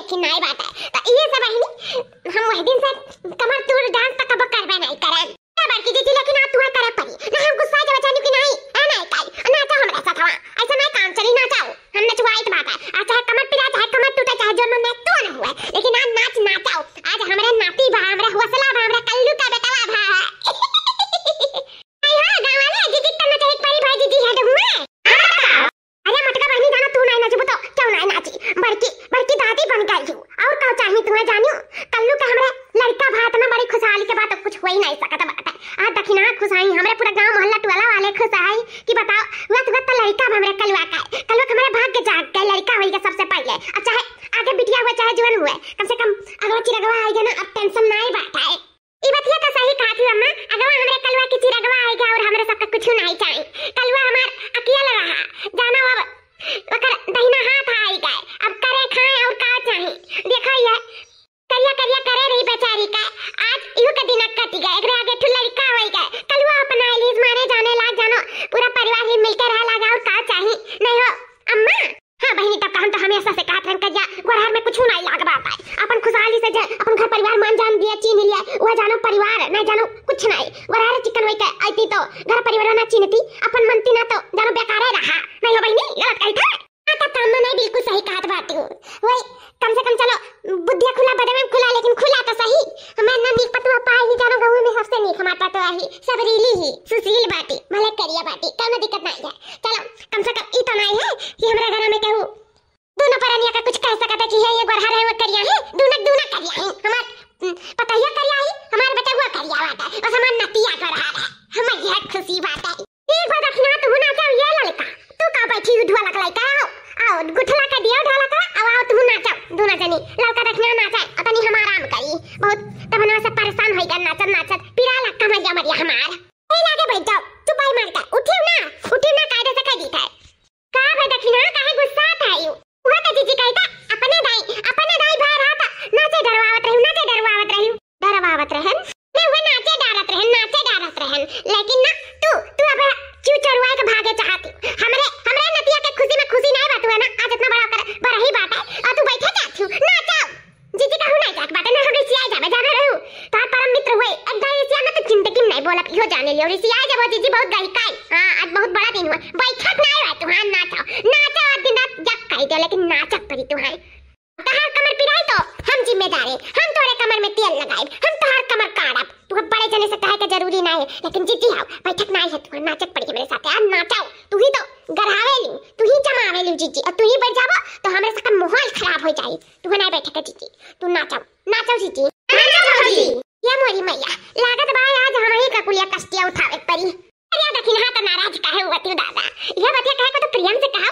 लेकिन नहीं बात है तो ये सब बहनी हम वह दिन से कमर तोड़ डांस तक कब करबे नहीं करे बाकी जी लेकिन आप तुम्हें करे पड़ी ना हम गुस्सा जब जानी कि नहीं है नहीं काई ना चाहो हमरा साथ ऐसा नहीं काम चली ना चाहो हमने चुवाई बात है चाहे कमर पिरा चाहे कमर टूटे चाहे जो मैं तो न हुए लेकिन आज नाच नाचाओ आज हमरे नाती बा हमरे हौसला बा हमरे कल्लू का बेटा बा आई हां गांव वाले दीदी तना चाहे परी भाई दीदी है हुए अरे मटका बहनी जाना तू नहीं नाचबो तो क्यों नहीं नाची बड़की दादी बन गई हूं और का चाहिए तुम्हें जानियो कल्लू का हमरे लड़का भात में बड़ी खुशहाली के बात कुछ हो ही नहीं सकता बात आज दखिना खुशाई हमरे पूरा गांव मोहल्ला टोला वाले खुशाई कि बताओ वत लड़का हमरे कलवा हमरे भाग के जाग के लड़का होई के सबसे पहले अच्छा है आगे बिटिया हुआ चाहे जवान हुए कम से कम अगवा चिरगवा आएगा ना अब टेंशन नहीं बात है ई बतिया तो सही कहा थी अम्मा अगवा हमरे कलवा की चिरगवा आएगा और हमरे सबका कुछ नहीं चाहिए कलवा हमार अकेला रहा जाना अब ओकर दहिना हाथ आई गए अब करे खाए और का चाहिए देखो ये करिया करे रही बेचारी का आज इहो के दिन कट गए एकरे आगे ठुल लड़का होई गए कलवा अपना एलिस मारे जाने लाग जानो पूरा परिवार ही मिलके रह लगा और का चाहिए नहीं हो अम्मा हां बहनी तब हम तो हमेशा से कहत रहन करिया गोरहार में कुछ नहीं लाग बात है अपन खुशहाली से अपन घर परिवार मान जान दिया चीन लिया वो जानो परिवार नहीं जानो कुछ नहीं गोरहार चिकन होई के आईती तो घर परिवार ना चीनती अपन मनती ना तो जानो बेकार रहा नहीं हो बहनी गलत कहता तब तो अम्मा नहीं बिल्कुल सही कहत बात हूं वही कम से कम चलो बुद्धिया खुला बदे में खुला लेकिन खुला तो सही मैं ना नीक पतवा पाई ही जानो गांव में सबसे नीक हमारा तो ही सबरीली ही सुशील बाटी भले करिया बाटी कोनो दिक्कत नहीं है चलो कम से कम ई तो नहीं है कि हमरा घर में कहूं दोनों परनिया का कुछ कह सकता कि है ये गोरहर है वो करिया है दूना करिया है हमार पता ही करिया है हमार बेटा हुआ करिया बात है बस हमार नतिया गोरहर है हम यह खुशी बात है एक बार दखना तो होना चाहिए ये लड़का तू का बैठी उठवा लगलाई का आओ गुठला का दियो ढाला का आओ तू नाचा दोना जनी लड़का देखना नाचा अतनी हम आराम करी बहुत तबना से परेशान होई गन नाचत पिरा लक्का मजा मरिया हमार ए लागे बैठ जाओ तू पाई मार का उठियो ना कायदे से कह दी था का बे दखना काहे गुस्सा था यू वो तो जीजी कहता अपने दाई भाई रहा था नाचे डरवावत रही डरवावत रहन ने वो नाचे डरत रहन लेकिन ना तू अब चू चरवाए के भागे चाहती हमरे नतिया के खुशी में खुशी नहीं बात हुआ ना आज इतना बड़ा ही बात है और तू बैठे जाती नाचो जीजी कहू नहीं जात बात ना हम रिसिया जावे रहू तार परम मित्र हुए अद्दा रिसिया में तो जिंदगी में नहीं बोला इहो जाने लियो रिसिया जब जीजी बहुत गहकाई हां आज बहुत बड़ा दिन हुआ बैठत नहीं हुआ तू हां नाचो आज दिन रात जग कह दे लेकिन नाचत पड़ी तू हां तहार कमर पिराई तो हम जिम्मेदार है हम तोरे कमर में तेल लगाए हम तोहार कमर काड़ब तू बड़े जने से कहे का जरूरी नहीं है लेकिन जीजी आओ बैठक नहीं है तू नाचत पड़ी मेरे साथ यार नाचाओ तू ही तो गरावेलू तू ही जमावेलू जीजी और तू ही बैठ जाबो तो हमारे सबका माहौल खराब हो जाए तू नहीं बैठे जीजी तू नाचाओ जीजी नाचाओ ये मोरी मैया लागत बा आज हम ही ककुलिया कष्टिया उठावे पड़ी अरे दखिन हाथ नाराज काहे हुआ तू दादा ये बतिया कहे को तो प्रियम से कहा